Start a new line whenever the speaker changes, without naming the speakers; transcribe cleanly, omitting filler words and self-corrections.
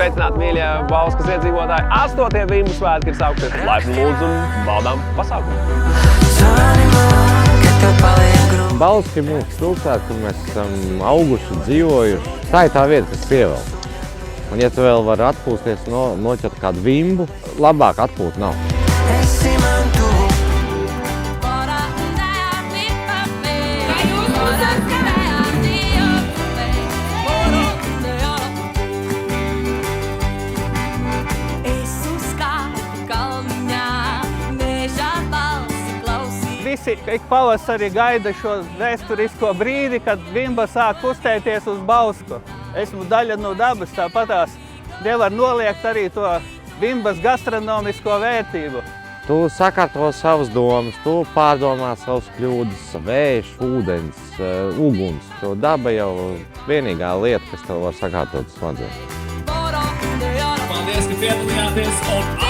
Sveicināti, mīļie Bauskas iedzīvotāji! 8. Vimbu svētki ir sākušies. Laipni lūdzu un baudām pasākumu!
Bauska ir mūsu pilsēta, kur mēs esam auguši, dzīvojuši. Tā ir tā vieta, kas pievelk. Un ja tu vēl vari atpūsties, noķert kādu vimbu, labāk atpūt nav.
Visi ik pavasarī gaida šo vēsturisko brīdi, kad vimba sāk kustēties uz Bausku. Esmu daļa no dabas, tāpatās nevar noliegt arī to vimbas gastronomisko vērtību.
Tu sakārto savas domas, tu pārdomā savas kļūdas, vējš, ūdens, uguns. To daba jau vienīgā lieta, kas tev var sakārtot smadzenes.
Paldies, ka piedalījāties!